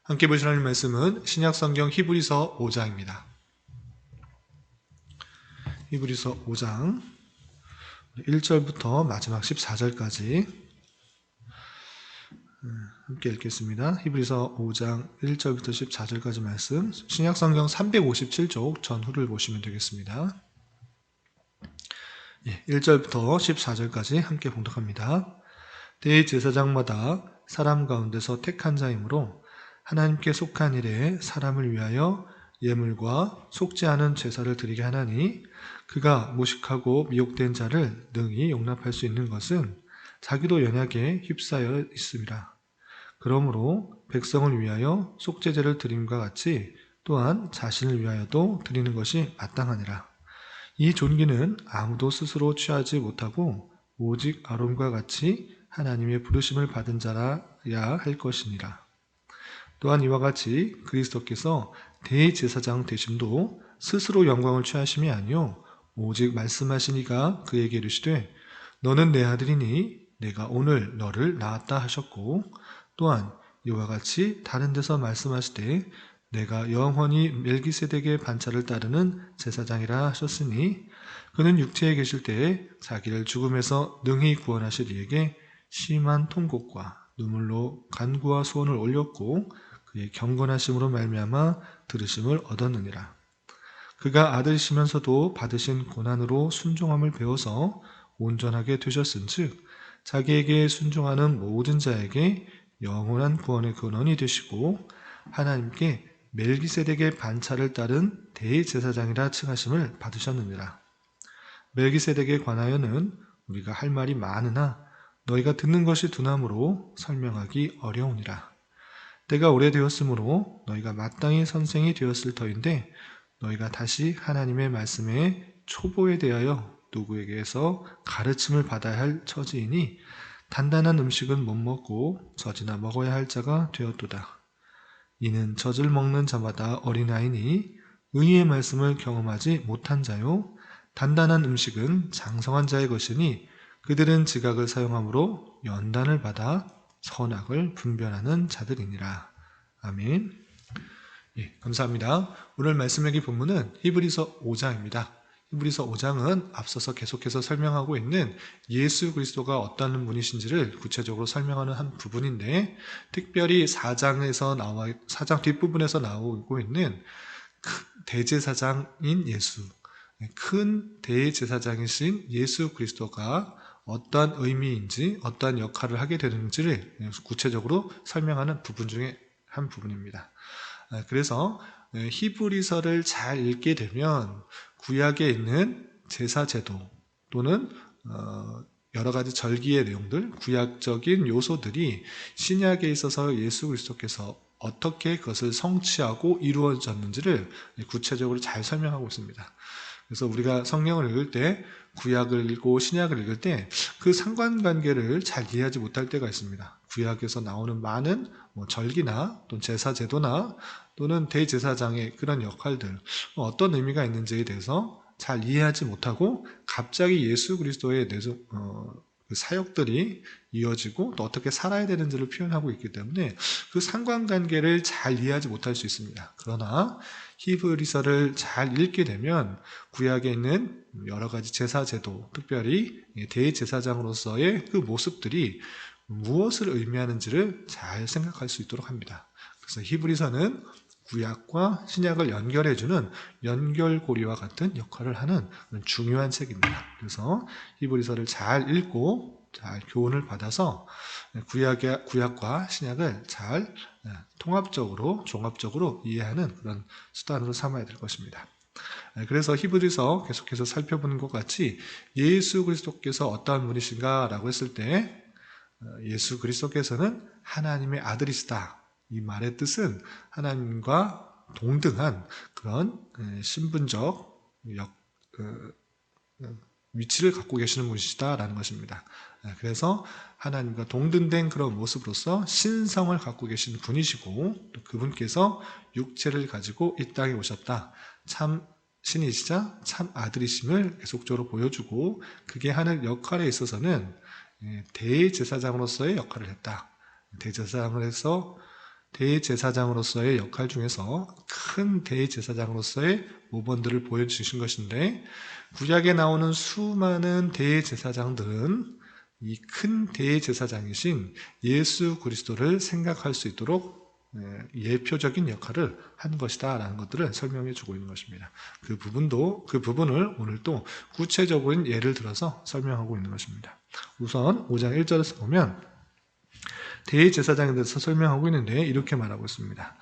함께 보실 하나님 말씀은 신약성경 히브리서 5장입니다. 히브리서 5장 1절부터 마지막 14절까지 함께 읽겠습니다. 히브리서 5장 1절부터 14절까지 말씀, 신약성경 357쪽 전후를 보시면 되겠습니다. 1절부터 14절까지 함께 봉독합니다. 대제사장마다 사람 가운데서 택한 자이므로 하나님께 속한 일에 사람을 위하여 예물과 속지 않은 제사를 드리게 하나니, 그가 무식하고 미혹된 자를 능히 용납할 수 있는 것은 자기도 연약에 휩싸여 있음이라. 그러므로 백성을 위하여 속죄제를 드림과 같이 또한 자신을 위하여도 드리는 것이 마땅하니라. 이 존귀는 아무도 스스로 취하지 못하고 오직 아론과 같이 하나님의 부르심을 받은 자라야 할 것이니라. 또한 이와 같이 그리스도께서 대제사장 되심도 스스로 영광을 취하심이 아니요 오직 말씀하시니가 그에게 이르시되 너는 내 아들이니 내가 오늘 너를 낳았다 하셨고, 또한 이와 같이 다른 데서 말씀하시되 내가 영원히 멜기세덱의 반차를 따르는 제사장이라 하셨으니, 그는 육체에 계실 때에 자기를 죽음에서 능히 구원하실 이에게 심한 통곡과 눈물로 간구와 소원을 올렸고 그의 경건하심으로 말미암아 들으심을 얻었느니라. 그가 아들이시면서도 받으신 고난으로 순종함을 배워서 온전하게 되셨은즉 자기에게 순종하는 모든 자에게 영원한 구원의 근원이 되시고 하나님께 멜기세덱의 반차를 따른 대제사장이라 칭하심을 받으셨느니라. 멜기세덱에 관하여는 우리가 할 말이 많으나 너희가 듣는 것이 둔함으로 설명하기 어려우니라. 때가 오래되었으므로 너희가 마땅히 선생이 되었을 터인데, 너희가 다시 하나님의 말씀의 초보에 대하여 누구에게서 가르침을 받아야 할 처지이니 단단한 음식은 못 먹고 젖이나 먹어야 할 자가 되었도다. 이는 젖을 먹는 자마다 어린아이니 의의 말씀을 경험하지 못한 자요, 단단한 음식은 장성한 자의 것이니 그들은 지각을 사용함으로 연단을 받아 선악을 분별하는 자들이니라. 아멘. 감사합니다. 오늘 말씀의 본문은 히브리서 5장입니다. 히브리서 5장은 앞서서 계속해서 설명하고 있는 예수 그리스도가 어떤 분이신지를 구체적으로 설명하는 한 부분인데, 특별히 4장 뒷부분에서 나오고 있는 대제사장인 예수, 큰 대제사장이신 예수 그리스도가 어떠한 의미인지 어떠한 역할을 하게 되는지를 구체적으로 설명하는 부분 중에 한 부분입니다. 그래서 히브리서를 잘 읽게 되면 구약에 있는 제사제도 또는 여러 가지 절기의 내용들, 구약적인 요소들이 신약에 있어서 예수 그리스도께서 어떻게 그것을 성취하고 이루어졌는지를 구체적으로 잘 설명하고 있습니다. 그래서 우리가 성경을 읽을 때, 구약을 읽고 신약을 읽을 때 그 상관관계를 잘 이해하지 못할 때가 있습니다. 구약에서 나오는 많은 절기나 또는 제사제도나 또는 대제사장의 그런 역할들, 어떤 의미가 있는지에 대해서 잘 이해하지 못하고 갑자기 예수 그리스도의 그 사역들이 이어지고 또 어떻게 살아야 되는지를 표현하고 있기 때문에 그 상관관계를 잘 이해하지 못할 수 있습니다. 그러나 히브리서를 잘 읽게 되면 구약에 있는 여러 가지 제사제도, 특별히 대제사장으로서의 그 모습들이 무엇을 의미하는지를 잘 생각할 수 있도록 합니다. 그래서 히브리서는 구약과 신약을 연결해주는 연결고리와 같은 역할을 하는 중요한 책입니다. 그래서 히브리서를 잘 읽고 잘 교훈을 받아서 구약과 신약을 잘 통합적으로 종합적으로 이해하는 그런 수단으로 삼아야 될 것입니다. 그래서 히브리서 계속해서 살펴보는 것 같이 예수 그리스도께서 어떠한 분이신가 라고 했을 때, 예수 그리스도께서는 하나님의 아들이시다, 이 말의 뜻은 하나님과 동등한 그런 신분적 위치를 갖고 계시는 분이시다라는 것입니다. 그래서 하나님과 동등된 그런 모습으로서 신성을 갖고 계시는 분이시고, 또 그분께서 육체를 가지고 이 땅에 오셨다, 참 신이시자 참 아들이심을 계속적으로 보여주고, 그게 하는 역할에 있어서는 대제사장으로서의 역할을 했다. 대제사장을 해서 대제사장으로서의 역할 중에서 큰 대제사장으로서의 모범들을 보여주신 것인데, 구약에 나오는 수많은 대제사장들은 이 큰 대제사장이신 예수 그리스도를 생각할 수 있도록 예표적인 역할을 한 것이다 라는 것들을 설명해 주고 있는 것입니다. 그 부분을 오늘 또 구체적인 예를 들어서 설명하고 있는 것입니다. 우선 5장 1절에서 보면 대제사장에 대해서 설명하고 있는데 이렇게 말하고 있습니다.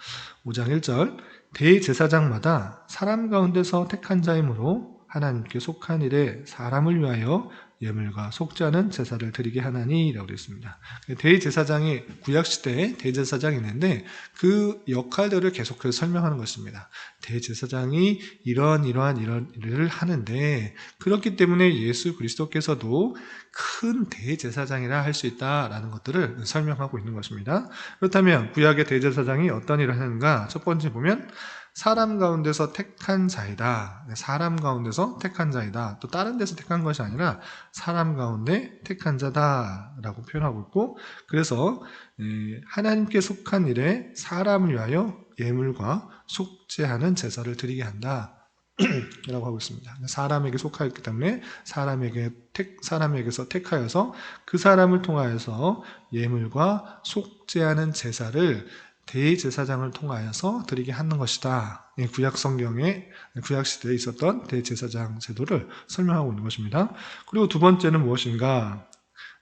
5장 1절, 대제사장마다 사람 가운데서 택한 자이므로 하나님께 속한 일에 사람을 위하여 예물과 속죄하는 제사를 드리게 하나니 라고 되었습니다. 대제사장이 구약시대에 대제사장이 있는데 그 역할들을 계속해서 설명하는 것입니다. 대제사장이 이러한 일을 하는데, 그렇기 때문에 예수 그리스도께서도 큰 대제사장이라 할 수 있다라는 것들을 설명하고 있는 것입니다. 그렇다면 구약의 대제사장이 어떤 일을 하는가? 첫 번째 보면 사람 가운데서 택한 자이다. 사람 가운데서 택한 자이다. 또 다른 데서 택한 것이 아니라 사람 가운데 택한 자다라고 표현하고 있고, 그래서 하나님께 속한 일에 사람을 위하여 예물과 속죄하는 제사를 드리게 한다 라고 하고 있습니다. 사람에게 속하였기 때문에 사람에게서 택하여서 그 사람을 통하여서 예물과 속죄하는 제사를 대제사장을 통하여서 드리게 하는 것이다. 구약 시대에 있었던 대제사장 제도를 설명하고 있는 것입니다. 그리고 두 번째는 무엇인가?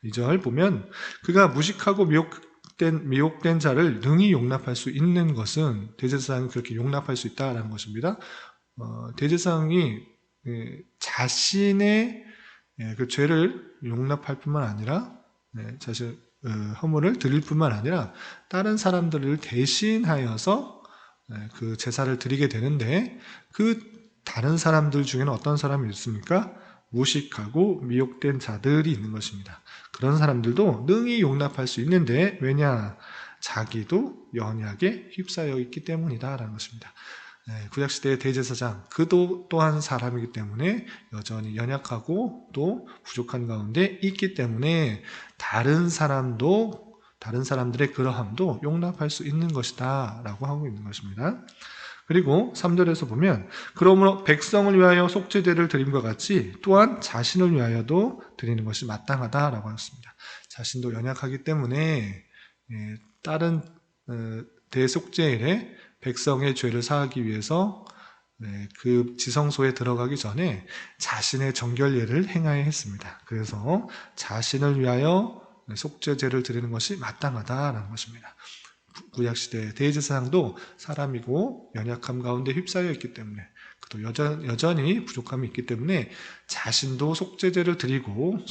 2절 보면 그가 무식하고 미혹된 자를 능히 용납할 수 있는 것은, 대제사장이 그렇게 용납할 수 있다라는 것입니다. 대제사장이 자신의 그 죄를 용납할 뿐만 아니라 자신 허물을 드릴 뿐만 아니라 다른 사람들을 대신하여서 그 제사를 드리게 되는데, 그 다른 사람들 중에는 어떤 사람이 있습니까? 무식하고 미혹된 자들이 있는 것입니다. 그런 사람들도 능히 용납할 수 있는데, 왜냐? 자기도 연약에 휩싸여 있기 때문이다라는 것입니다. 구약시대의 대제사장, 그도 또한 사람이기 때문에 여전히 연약하고 또 부족한 가운데 있기 때문에 다른 사람들의 그러함도 용납할 수 있는 것이다 라고 하고 있는 것입니다. 그리고 3절에서 보면 그러므로 백성을 위하여 속죄제를 드림과 같이 또한 자신을 위하여도 드리는 것이 마땅하다라고 하였습니다. 자신도 연약하기 때문에 다른 대속죄일에 백성의 죄를 사하기 위해서 그 지성소에 들어가기 전에 자신의 정결례를 행하여야 했습니다. 그래서 자신을 위하여 속죄제를 드리는 것이 마땅하다라는 것입니다. 구약시대 대제사장도 사람이고 연약함 가운데 휩싸여 있기 때문에, 또 여전히 부족함이 있기 때문에 자신도 속죄제를 드리고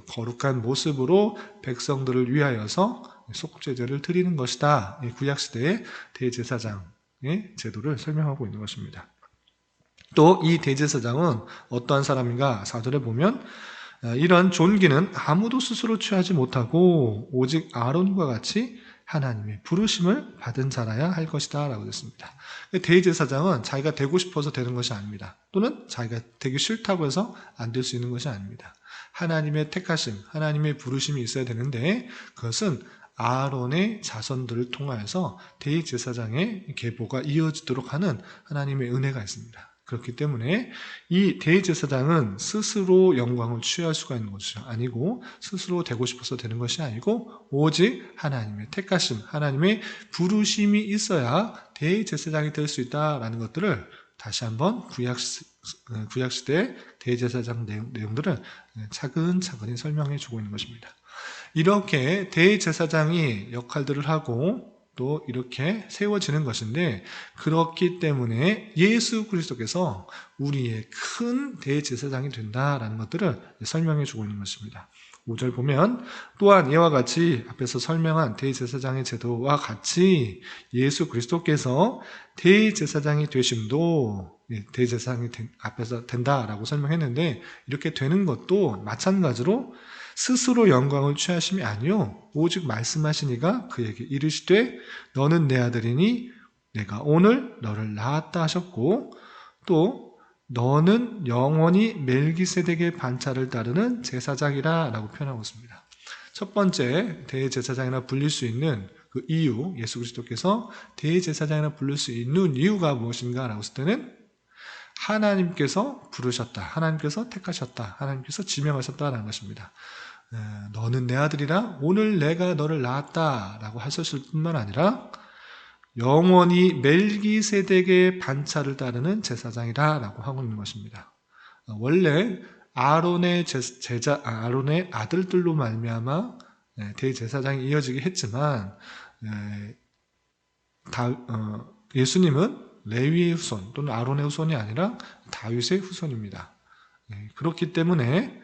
거룩한 모습으로 백성들을 위하여서 속죄제를 드리는 것이다. 구약시대의 대제사장의 제도를 설명하고 있는 것입니다. 또 이 대제사장은 어떠한 사람인가? 4절에 보면 이런 존귀는 아무도 스스로 취하지 못하고 오직 아론과 같이 하나님의 부르심을 받은 자라야 할 것이다 라고 했습니다. 대제사장은 자기가 되고 싶어서 되는 것이 아닙니다. 또는 자기가 되기 싫다고 해서 안 될 수 있는 것이 아닙니다. 하나님의 택하심, 하나님의 부르심이 있어야 되는데, 그것은 아론의 자손들을 통하여서 대제사장의 계보가 이어지도록 하는 하나님의 은혜가 있습니다. 그렇기 때문에 이 대제사장은 스스로 영광을 취할 수가 있는 것이 아니고, 스스로 되고 싶어서 되는 것이 아니고, 오직 하나님의 택하심, 하나님의 부르심이 있어야 대제사장이 될 수 있다라는 것들을 다시 한번 구약시대 대제사장 내용들을 차근차근히 설명해 주고 있는 것입니다. 이렇게 대제사장이 역할들을 하고 또 이렇게 세워지는 것인데, 그렇기 때문에 예수 그리스도께서 우리의 큰 대제사장이 된다라는 것들을 설명해 주고 있는 것입니다. 5절 보면 또한 이와 같이 앞에서 설명한 대제사장의 제도와 같이 예수 그리스도께서 대제사장이 되심도 대제사장이 앞에서 된다라고 설명했는데, 이렇게 되는 것도 마찬가지로 스스로 영광을 취하심이 아니요 오직 말씀하시니가 그에게 이르시되 너는 내 아들이니 내가 오늘 너를 낳았다 하셨고, 또 너는 영원히 멜기세덱의 반차를 따르는 제사장이라 라고 표현하고 있습니다. 첫 번째 대제사장이라 불릴 수 있는 그 이유, 예수 그리스도께서 대제사장이라 부를 수 있는 이유가 무엇인가 라고 했을 때는 하나님께서 부르셨다, 하나님께서 택하셨다, 하나님께서 지명하셨다라는 것입니다. 너는 내 아들이라 오늘 내가 너를 낳았다 라고 하셨을 뿐만 아니라 영원히 멜기세덱의 반차를 따르는 제사장이다 라고 하고 있는 것입니다. 원래 아론의 아론의 아들들로 말미암아 대제사장이 이어지게 했지만 예수님은 레위의 후손 또는 아론의 후손이 아니라 다윗의 후손입니다. 그렇기 때문에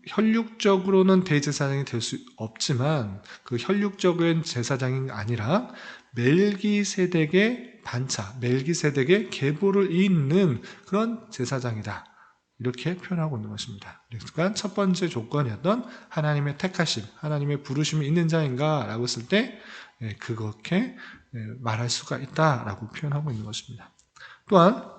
혈육적으로는 대제사장이 될 수 없지만 그 혈육적인 제사장이 아니라 멜기세덱의 반차, 멜기세덱의 계보를 잇는 그런 제사장이다. 이렇게 표현하고 있는 것입니다. 그러니까 첫 번째 조건이었던 하나님의 택하심, 하나님의 부르심이 있는 자인가 라고 했을 때 그렇게 말할 수가 있다라고 표현하고 있는 것입니다. 또한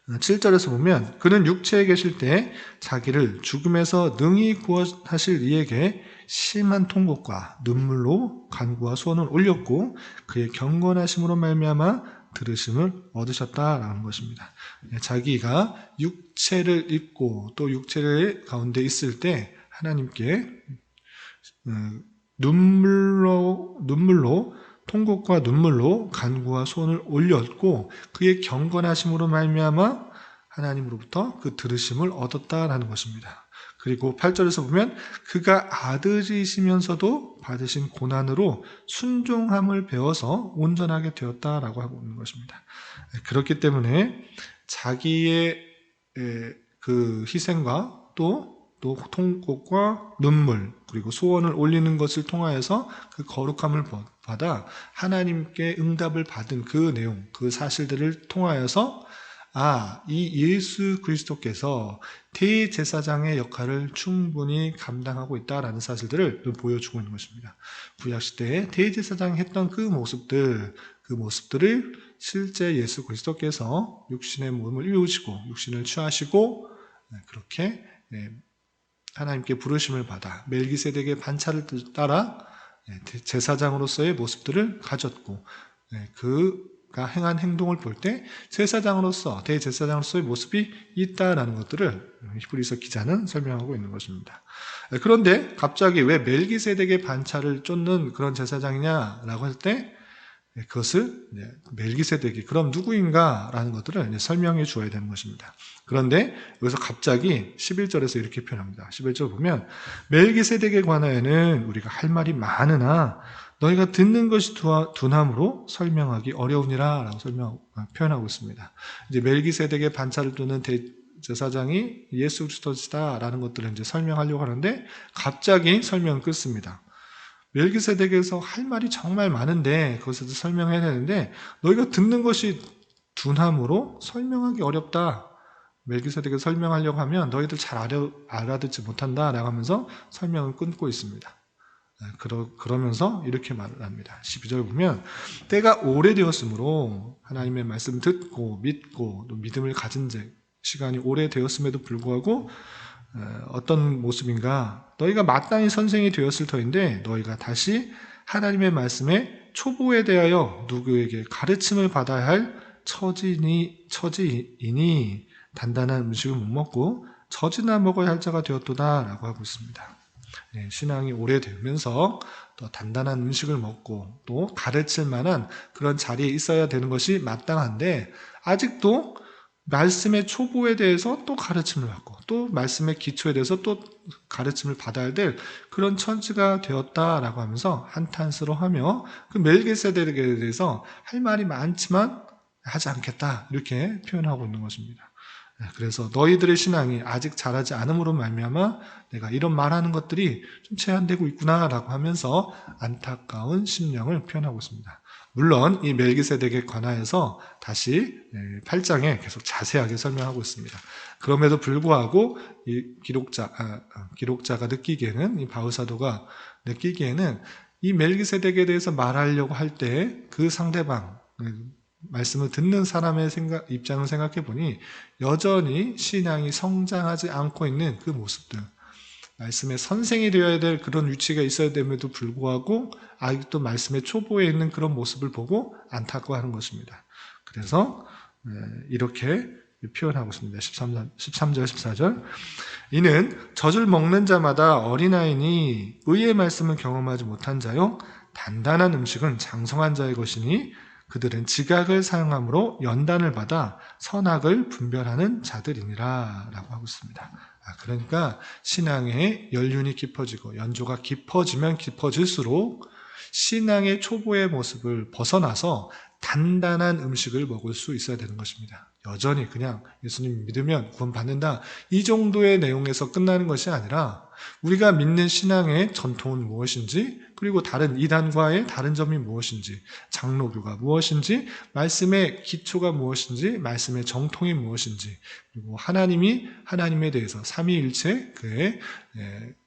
7절에서 보면 그는 육체에 계실 때 자기를 죽음에서 능히 구원하실 이에게 심한 통곡과 눈물로 간구와 소원을 올렸고 그의 경건하심으로 말미암아 들으심을 얻으셨다라는 것입니다. 자기가 육체를 입고 또 육체를 가운데 있을 때 하나님께 눈물로 통곡과 눈물로 간구와 소원을 올렸고 그의 경건하심으로 말미암아 하나님으로부터 그 들으심을 얻었다라는 것입니다. 그리고 8절에서 보면 그가 아들이시면서도 받으신 고난으로 순종함을 배워서 온전하게 되었다라고 하고 있는 것입니다. 그렇기 때문에 자기의 그 희생과 또 통곡과 눈물 그리고 소원을 올리는 것을 통하여서 그 거룩함을 받아 하나님께 응답을 받은 그 내용, 그 사실들을 통하여서 이 예수 그리스도께서 대제사장의 역할을 충분히 감당하고 있다라는 사실들을 보여주고 있는 것입니다. 구약시대에 대제사장이 했던 그 모습들을 실제 예수 그리스도께서 육신의 몸을 입으시고 육신을 취하시고 그렇게 하나님께 부르심을 받아 멜기세덱의 반차를 따라 제사장으로서의 모습들을 가졌고 그가 행한 행동을 볼 때 대제사장으로서의 모습이 있다라는 것들을 히브리서 기자는 설명하고 있는 것입니다. 그런데 갑자기 왜 멜기세덱의 반차를 쫓는 그런 제사장이냐라고 할 때 그것을 멜기세덱이 그럼 누구인가라는 것들을 설명해 주어야 되는 것입니다. 그런데 여기서 갑자기 11절에서 이렇게 표현합니다. 11절 보면 멜기세덱에 관하여는 우리가 할 말이 많으나 너희가 듣는 것이 둔함으로 설명하기 어려우니라 라고 표현하고 있습니다. 이제 멜기세덱의 반차를 두는 대제사장이 예수 그리스도시다라는 것들을 이제 설명하려고 하는데 갑자기 설명을 끊습니다. 멜기세덱에서 할 말이 정말 많은데 그것에도 설명해야 되는데 너희가 듣는 것이 둔함으로 설명하기 어렵다. 멜기세덱을 설명하려고 하면 너희들 잘 알아듣지 못한다 라고 하면서 설명을 끊고 있습니다. 그러면서 이렇게 말을 합니다. 12절 보면 때가 오래되었으므로 하나님의 말씀을 듣고 믿고 또 믿음을 가진 시간이 오래되었음에도 불구하고 어떤 모습인가? 너희가 마땅히 선생이 되었을 터인데 너희가 다시 하나님의 말씀의 초보에 대하여 누구에게 가르침을 받아야 할 처지이니 단단한 음식을 못 먹고 젖이나 먹어야 할 자가 되었도다 라고 하고 있습니다. 신앙이 오래되면서 또 단단한 음식을 먹고 또 가르칠 만한 그런 자리에 있어야 되는 것이 마땅한데 아직도 말씀의 초보에 대해서 또 가르침을 받고 또 말씀의 기초에 대해서 또 가르침을 받아야 될 그런 처지가 되었다라고 하면서 한탄스러워하며 그 멜기세덱에 대해서 할 말이 많지만 하지 않겠다 이렇게 표현하고 있는 것입니다. 그래서 너희들의 신앙이 아직 자라지 않음으로 말미암아 내가 이런 말하는 것들이 좀 제한되고 있구나라고 하면서 안타까운 심령을 표현하고 있습니다. 물론 이 멜기세덱에 관하여서 다시 8장에 계속 자세하게 설명하고 있습니다. 그럼에도 불구하고 이 기록자가 느끼기에는 이 바울사도가 느끼기에는 이 멜기세덱에 대해서 말하려고 할 때 그 상대방 말씀을 듣는 사람의 입장을 생각해 보니 여전히 신앙이 성장하지 않고 있는 그 모습들, 말씀의 선생이 되어야 될 그런 위치가 있어야 됨에도 불구하고 아직도 말씀의 초보에 있는 그런 모습을 보고 안타까워하는 것입니다. 그래서 이렇게 표현하고 있습니다. 13절 14절 이는 젖을 먹는 자마다 어린아이니 의의 말씀을 경험하지 못한 자요 단단한 음식은 장성한 자의 것이니 그들은 지각을 사용함으로 연단을 받아 선악을 분별하는 자들이니라 라고 하고 있습니다. 그러니까 신앙의 연륜이 깊어지고 연조가 깊어지면 깊어질수록 신앙의 초보의 모습을 벗어나서 단단한 음식을 먹을 수 있어야 되는 것입니다. 여전히 그냥 예수님 믿으면 구원받는다 이 정도의 내용에서 끝나는 것이 아니라 우리가 믿는 신앙의 전통은 무엇인지, 그리고 다른 이단과의 다른 점이 무엇인지, 장로교가 무엇인지, 말씀의 기초가 무엇인지, 말씀의 정통이 무엇인지, 그리고 하나님이 하나님에 대해서 삼위일체 그의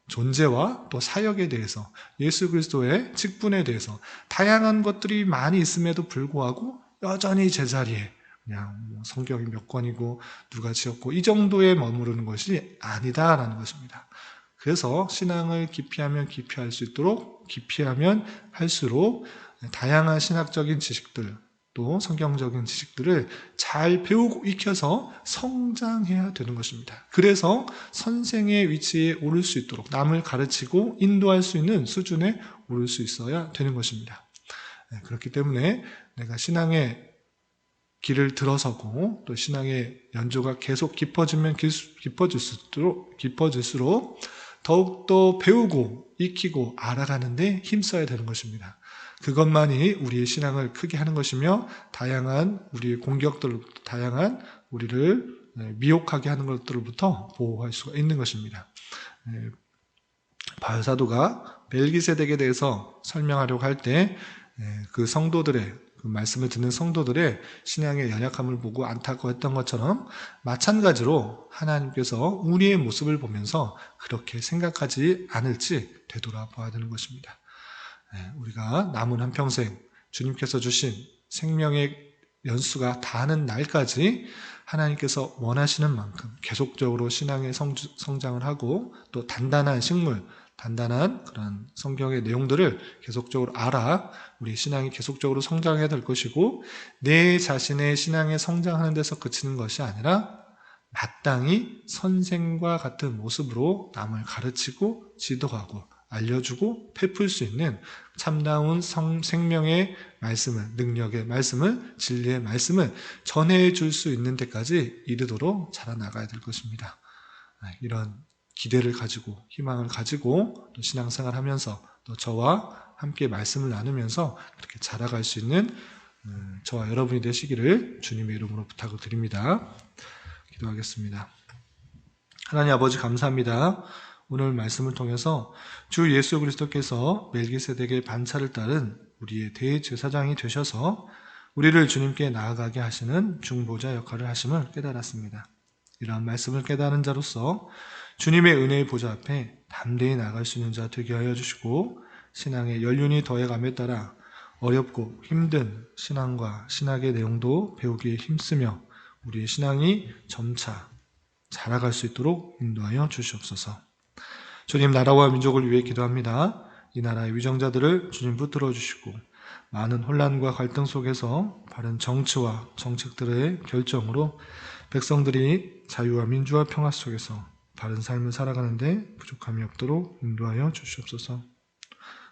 존재와 또 사역에 대해서, 예수 그리스도의 직분에 대해서 다양한 것들이 많이 있음에도 불구하고 여전히 제자리에 그냥 성경이 몇 권이고 누가 지었고 이 정도에 머무르는 것이 아니다라는 것입니다. 그래서 신앙을 깊이하면 깊이할 수 있도록, 깊이하면 할수록 다양한 신학적인 지식들, 또 성경적인 지식들을 잘 배우고 익혀서 성장해야 되는 것입니다. 그래서 선생의 위치에 오를 수 있도록 남을 가르치고 인도할 수 있는 수준에 오를 수 있어야 되는 것입니다. 그렇기 때문에 내가 신앙의 길을 들어서고 또 신앙의 연조가 계속 깊어지면 깊어질수록 더욱더 배우고 익히고 알아가는데 힘써야 되는 것입니다. 그것만이 우리의 신앙을 크게 하는 것이며 다양한 우리의 공격들로부터, 다양한 우리를 미혹하게 하는 것들로부터 보호할 수가 있는 것입니다. 바울 사도가 멜기세덱에 대해서 설명하려고 할 때 그 성도들의 그 말씀을 듣는 성도들의 신앙의 연약함을 보고 안타까워했던 것처럼 마찬가지로 하나님께서 우리의 모습을 보면서 그렇게 생각하지 않을지 되돌아봐야 되는 것입니다. 우리가 남은 한평생 주님께서 주신 생명의 연수가 다하는 날까지 하나님께서 원하시는 만큼 계속적으로 신앙의 성장을 하고 또 단단한 식물, 단단한 그런 성경의 내용들을 계속적으로 알아 우리 신앙이 계속적으로 성장해야 될 것이고, 내 자신의 신앙에 성장하는 데서 그치는 것이 아니라 마땅히 선생과 같은 모습으로 남을 가르치고 지도하고 알려주고 베풀 수 있는 참다운 생명의 말씀을, 능력의 말씀을, 진리의 말씀을 전해줄 수 있는 데까지 이르도록 자라나가야 될 것입니다. 이런 기대를 가지고 희망을 가지고 또 신앙생활 하면서 또 저와 함께 말씀을 나누면서 그렇게 자라갈 수 있는 저와 여러분이 되시기를 주님의 이름으로 부탁을 드립니다. 기도하겠습니다. 하나님 아버지 감사합니다. 오늘 말씀을 통해서 주 예수 그리스도께서 멜기세덱의 반차를 따른 우리의 대제사장이 되셔서 우리를 주님께 나아가게 하시는 중보자 역할을 하심을 깨달았습니다. 이러한 말씀을 깨달은 자로서 주님의 은혜의 보좌 앞에 담대히 나아갈 수 있는 자 되게 하여 주시고, 신앙의 연륜이 더해감에 따라 어렵고 힘든 신앙과 신학의 내용도 배우기에 힘쓰며 우리의 신앙이 점차 자라갈 수 있도록 인도하여 주시옵소서. 주님, 나라와 민족을 위해 기도합니다. 이 나라의 위정자들을 주님 붙들어 주시고 많은 혼란과 갈등 속에서 바른 정치와 정책들의 결정으로 백성들이 자유와 민주와 평화 속에서 바른 삶을 살아가는데 부족함이 없도록 인도하여 주시옵소서.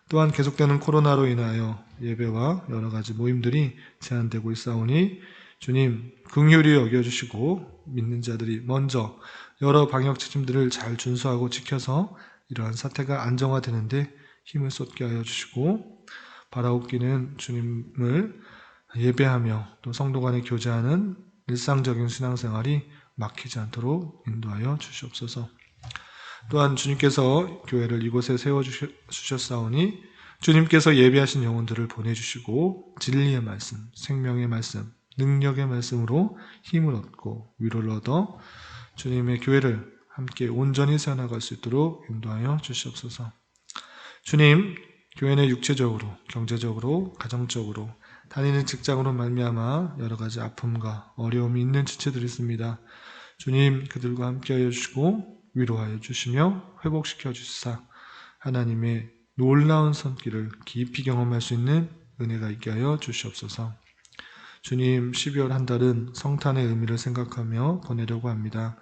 또한 계속되는 코로나로 인하여 예배와 여러 가지 모임들이 제한되고 있사오니 주님 긍휼히 여겨주시고 믿는 자들이 먼저 여러 방역 지침들을 잘 준수하고 지켜서 이러한 사태가 안정화되는데 힘을 쏟게 하여 주시고, 바라옵기는 주님을 예배하며 또 성도 간에 교제하는 일상적인 신앙생활이 막히지 않도록 인도하여 주시옵소서. 또한 주님께서 교회를 이곳에 세워주셨사오니 주님께서 예비하신 영혼들을 보내주시고 진리의 말씀, 생명의 말씀, 능력의 말씀으로 힘을 얻고 위로를 얻어 주님의 교회를 함께 온전히 세워나갈 수 있도록 인도하여 주시옵소서. 주님, 교회는 육체적으로, 경제적으로, 가정적으로 다니는 직장으로 말미암아 여러 가지 아픔과 어려움이 있는 지체들이 있습니다. 주님 그들과 함께하여 주시고 위로하여 주시며 회복시켜 주시사 하나님의 놀라운 손길을 깊이 경험할 수 있는 은혜가 있게 하여 주시옵소서. 주님 12월 한 달은 성탄의 의미를 생각하며 보내려고 합니다.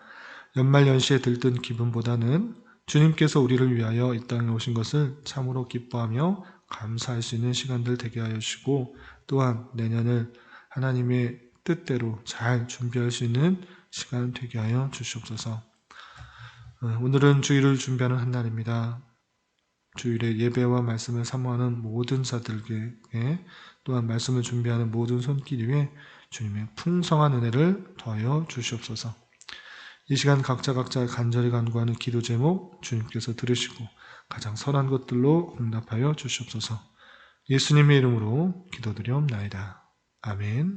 연말연시에 들뜬 기분보다는 주님께서 우리를 위하여 이 땅에 오신 것을 참으로 기뻐하며 감사할 수 있는 시간들 되게 하여 주시고 또한 내년을 하나님의 뜻대로 잘 준비할 수 있는 시간 되게 하여 주시옵소서. 오늘은 주일을 준비하는 한 날입니다. 주일에 예배와 말씀을 사모하는 모든 자들에게 또한 말씀을 준비하는 모든 손길 위에 주님의 풍성한 은혜를 더하여 주시옵소서. 이 시간 각자 간절히 간구하는 기도 제목 주님께서 들으시고 가장 선한 것들로 응답하여 주시옵소서. 예수님의 이름으로 기도드리옵나이다. 아멘.